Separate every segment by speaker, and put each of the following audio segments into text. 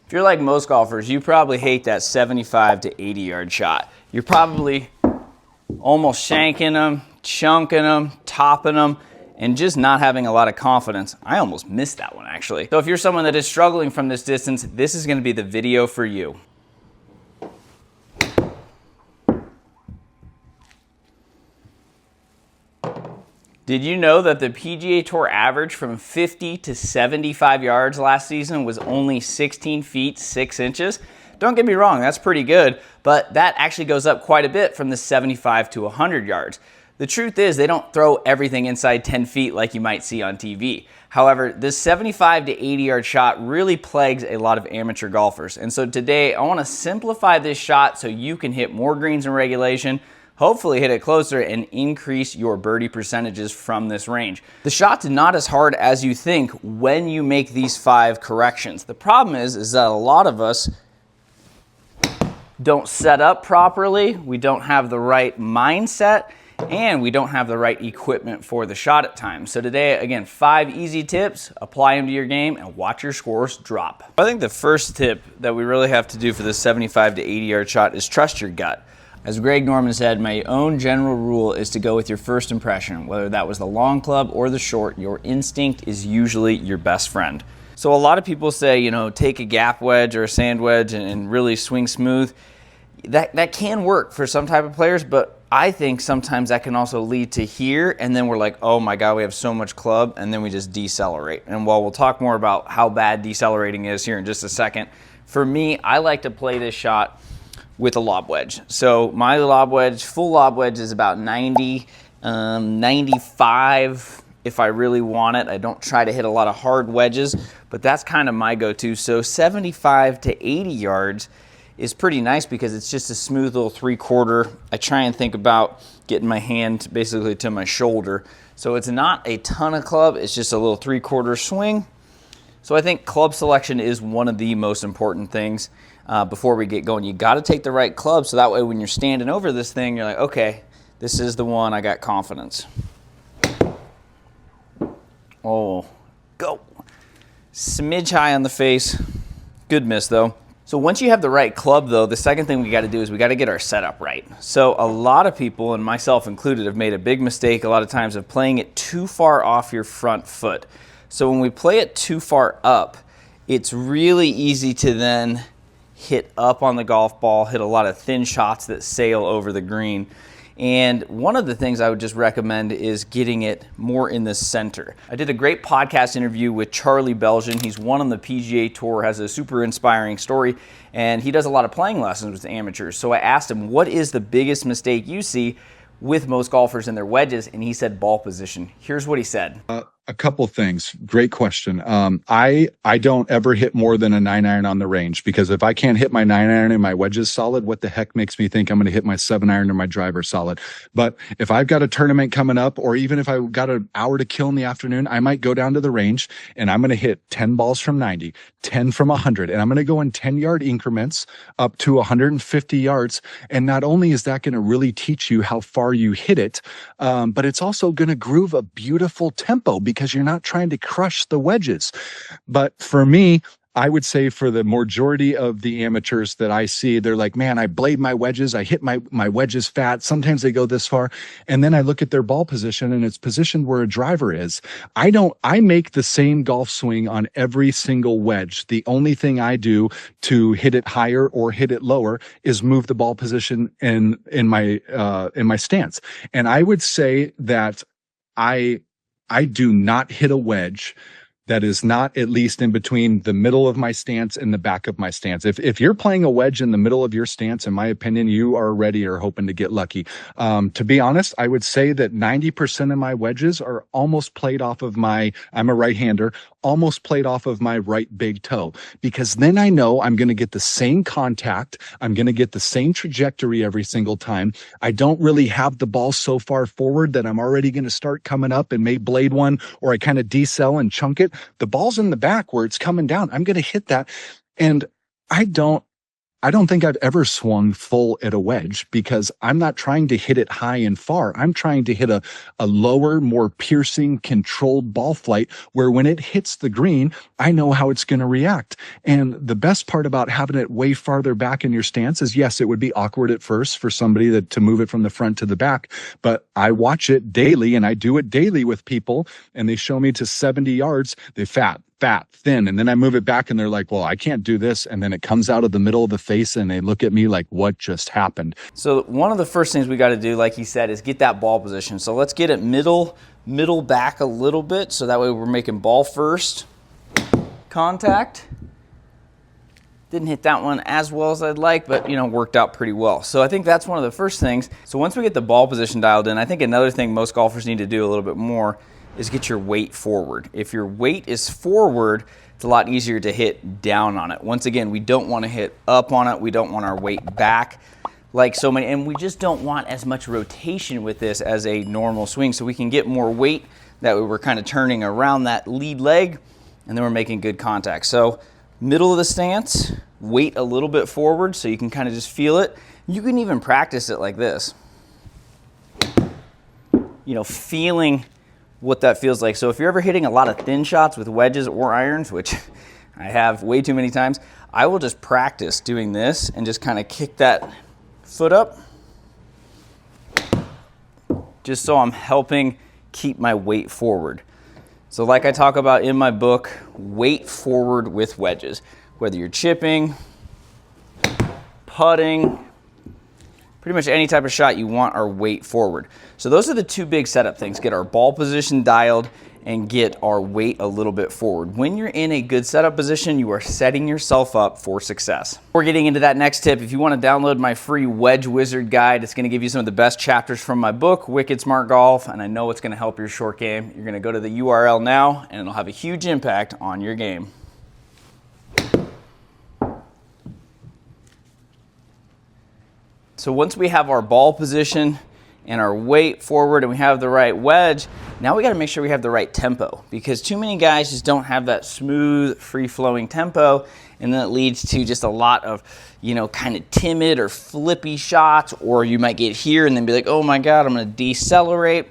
Speaker 1: If you're like most golfers, you probably hate that 75 to 80 yard shot. You're probably almost shanking them, chunking them, topping them, and just not having a lot of confidence. I almost missed that one actually. So if you're someone that is struggling from this distance, this is gonna be the video for you. Did you know that the PGA Tour average from 50 to 75 yards last season was only 16 feet 6 inches? Don't get me wrong, that's pretty good, but that actually goes up quite a bit from the 75 to 100 yards. The truth is they don't throw everything inside 10 feet like you might see on TV. However, this 75 to 80 yard shot really plagues a lot of amateur golfers. And so today I want to simplify this shot so you can hit more greens in regulation, hopefully hit it closer and increase your birdie percentages from this range. The shot's not as hard as you think when you make these 5 corrections. The problem is that a lot of us don't set up properly, we don't have the right mindset, and we don't have the right equipment for the shot at times. So today, again, 5 easy tips, apply them to your game and watch your scores drop. I think the first tip that we really have to do for this 75 to 80 yard shot is trust your gut. As Greg Norman said, my own general rule is to go with your first impression. Whether that was the long club or the short, your instinct is usually your best friend. So a lot of people say, you know, take a gap wedge or a sand wedge and really swing smooth. That can work for some type of players, but I think sometimes that can also lead to here, and then we're like, oh my God, we have so much club, and then we just decelerate. And while we'll talk more about how bad decelerating is here in just a second, for me, I like to play this shot with a lob wedge. So my lob wedge, full lob wedge is about 90, 95 if I really want it. I don't try to hit a lot of hard wedges, but that's kind of my go-to. So 75 to 80 yards is pretty nice because it's just a smooth little 3/4. I try and think about getting my hand basically to my shoulder. So it's not a ton of club, it's just a little 3/4 swing. So I think club selection is one of the most important things before we get going. You gotta take the right club so that way when you're standing over this thing, you're like, okay, this is the one, I got confidence. Oh, go. Smidge high on the face. Good miss though. So once you have the right club though, the second thing we gotta do is we gotta get our setup right. So a lot of people, and myself included, have made a big mistake a lot of times of playing it too far off your front foot. So when we play it too far up, it's really easy to then hit up on the golf ball, hit a lot of thin shots that sail over the green. And one of the things I would just recommend is getting it more in the center. I did a great podcast interview with Charlie Belgian. He's won on the PGA Tour, has a super inspiring story, and he does a lot of playing lessons with amateurs. So I asked him, what is the biggest mistake you see with most golfers in their wedges? And he said ball position. Here's what he said.
Speaker 2: A couple things. Great question. I don't ever hit more than a 9-iron on the range, because if I can't hit my 9-iron and my wedges solid, what the heck makes me think I'm going to hit my 7-iron or my driver solid? But if I've got a tournament coming up, or even if I've got an hour to kill in the afternoon, I might go down to the range and I'm going to hit 10 balls from 90, 10 from 100, and I'm going to go in 10-yard increments up to 150 yards. And not only is that going to really teach you how far you hit it, but it's also going to groove a beautiful tempo, because you're not trying to crush the wedges. But for me, I would say for the majority of the amateurs that I see, they're like, man, I blade my wedges, I hit my wedges fat. Sometimes they go this far. And then I look at their ball position and it's positioned where a driver is. I make the same golf swing on every single wedge. The only thing I do to hit it higher or hit it lower is move the ball position in my stance. And I would say that I do not hit a wedge that is not at least in between the middle of my stance and the back of my stance. If you're playing a wedge in the middle of your stance, in my opinion, you are ready or hoping to get lucky. To be honest, I would say that 90% of my wedges are almost played off of I'm a right-hander, almost played off of my right big toe, because then I know I'm going to get the same contact. I'm going to get the same trajectory every single time. I don't really have the ball so far forward that I'm already going to start coming up and may blade one, or I kind of decel and chunk it. The ball's in the back where it's coming down. I'm going to hit that. And I don't I don't think I've ever swung full at a wedge because I'm not trying to hit it high and far. I'm trying to hit a lower, more piercing, controlled ball flight where when it hits the green, I know how it's going to react. And the best part about having it way farther back in your stance is, yes, it would be awkward at first for somebody to move it from the front to the back, but I watch it daily and I do it daily with people and they show me to 70 yards, they fat, thin. And then I move it back and they're like, well, I can't do this. And then it comes out of the middle of the face and they look at me like, what just happened?
Speaker 1: So one of the first things we got to do, like he said, is get that ball position. So let's get it middle back a little bit. So that way we're making ball first contact. Didn't hit that one as well as I'd like, but worked out pretty well. So I think that's one of the first things. So once we get the ball position dialed in, I think another thing most golfers need to do a little bit more is get your weight forward. If your weight is forward, it's a lot easier to hit down on it. Once again, we don't want to hit up on it. We don't want our weight back like so many, and we just don't want as much rotation with this as a normal swing. So we can get more weight, that way we're kind of turning around that lead leg, and then we're making good contact. So middle of the stance, weight a little bit forward so you can kind of just feel it. You can even practice it like this. Feeling what that feels like. So if you're ever hitting a lot of thin shots with wedges or irons, which I have way too many times, I will just practice doing this and just kind of kick that foot up just so I'm helping keep my weight forward. So like I talk about in my book, weight forward with wedges. Whether you're chipping, putting, pretty much any type of shot you want our weight forward. So those are the two big setup things. Get our ball position dialed and get our weight a little bit forward. When you're in a good setup position, you are setting yourself up for success. Before getting into that next tip, if you want to download my free Wedge Wizard guide, it's going to give you some of the best chapters from my book, Wicked Smart Golf, and I know it's going to help your short game. You're going to go to the URL now, and it'll have a huge impact on your game. So once we have our ball position and our weight forward and we have the right wedge, now we got to make sure we have the right tempo, because too many guys just don't have that smooth, free-flowing tempo, and then it leads to just a lot of, kind of timid or flippy shots, or you might get here and then be like, oh my God, I'm going to decelerate.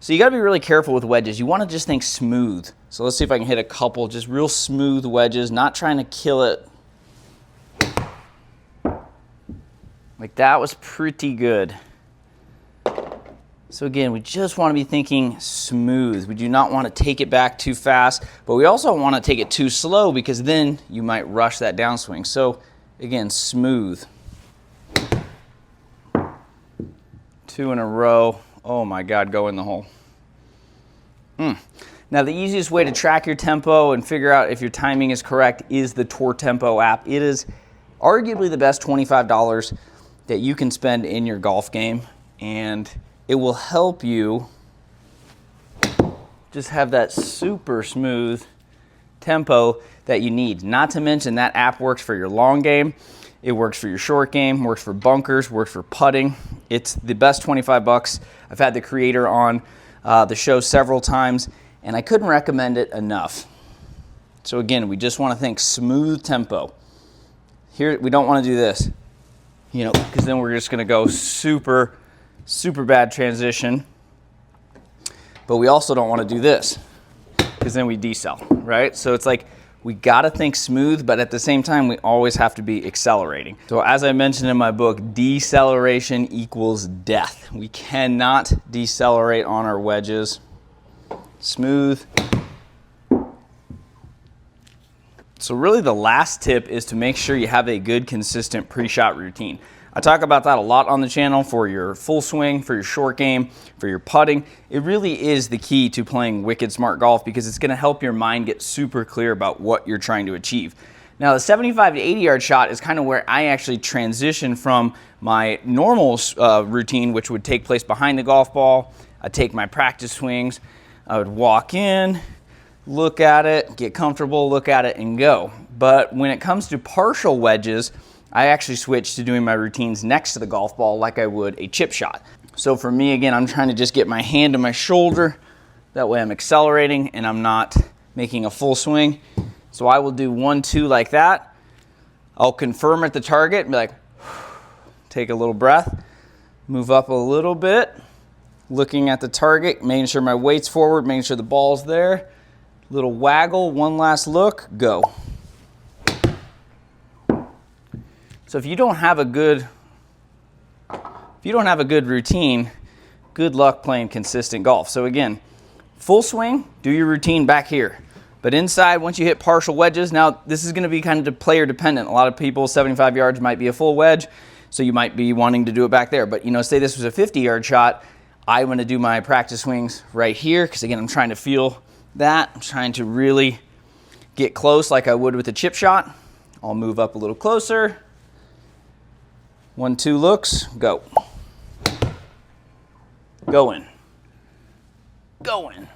Speaker 1: So you got to be really careful with wedges. You want to just think smooth. So let's see if I can hit a couple just real smooth wedges, not trying to kill it. Like that was pretty good. So again, we just want to be thinking smooth. We do not want to take it back too fast, but we also want to take it too slow, because then you might rush that downswing. So again, smooth. 2 in a row. Oh my God, go in the hole. Now the easiest way to track your tempo and figure out if your timing is correct is the Tour Tempo app. It is arguably the best $25 that you can spend in your golf game, and it will help you just have that super smooth tempo that you need. Not to mention that app works for your long game, it works for your short game, works for bunkers, works for putting. It's the best 25 bucks. I've had the creator on the show several times, and I couldn't recommend it enough. So again, we just want to think smooth tempo. Here, we don't want to do this, because then we're just going to go super bad transition. But we also don't want to do this, because then we decel, right? So it's like we got to think smooth, but at the same time, we always have to be accelerating. So as I mentioned in my book, deceleration equals death. We cannot decelerate on our wedges. Smooth. So really the last tip is to make sure you have a good, consistent pre-shot routine. I talk about that a lot on the channel for your full swing, for your short game, for your putting. It really is the key to playing wicked smart golf, because it's going to help your mind get super clear about what you're trying to achieve. Now the 75 to 80 yard shot is kind of where I actually transition from my normal routine, which would take place behind the golf ball. I'd take my practice swings, I would walk in, look at it, get comfortable, look at it, and go. But when it comes to partial wedges, I actually switched to doing my routines next to the golf ball like I would a chip shot. So for me, again, I'm trying to just get my hand to my shoulder. That way I'm accelerating and I'm not making a full swing. So I will do 1, 2 like that. I'll confirm at the target and be like, take a little breath, move up a little bit, looking at the target, making sure my weight's forward, making sure the ball's there. Little waggle, one last look, go. So if you don't have a good routine, good luck playing consistent golf. So again, full swing, do your routine back here. But inside, once you hit partial wedges, now this is going to be kind of player dependent. A lot of people, 75 yards might be a full wedge, so you might be wanting to do it back there. But say this was a 50-yard shot, I want to do my practice swings right here, because again, I'm trying to feel that. I'm trying to really get close like I would with a chip shot. I'll move up a little closer. 1, 2 looks, go. Going. Going.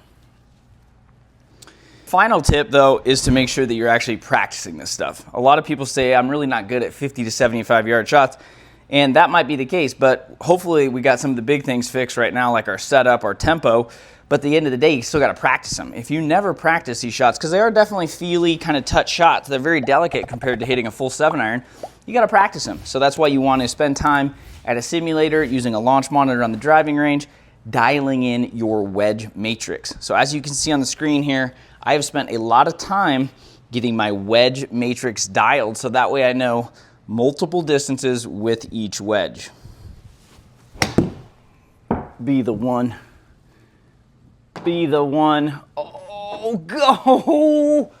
Speaker 1: Final tip, though, is to make sure that you're actually practicing this stuff. A lot of people say, I'm really not good at 50 to 75-yard shots, and that might be the case, but hopefully we got some of the big things fixed right now, like our setup, our tempo, but at the end of the day, you still got to practice them. If you never practice these shots, because they are definitely feely, kind of touch shots, they're very delicate compared to hitting a full 7-iron, you got to practice them. So that's why you want to spend time at a simulator, using a launch monitor on the driving range, dialing in your wedge matrix. So as you can see on the screen here, I have spent a lot of time getting my wedge matrix dialed, so that way I know multiple distances with each wedge. Be the one. Be the one. Oh, go!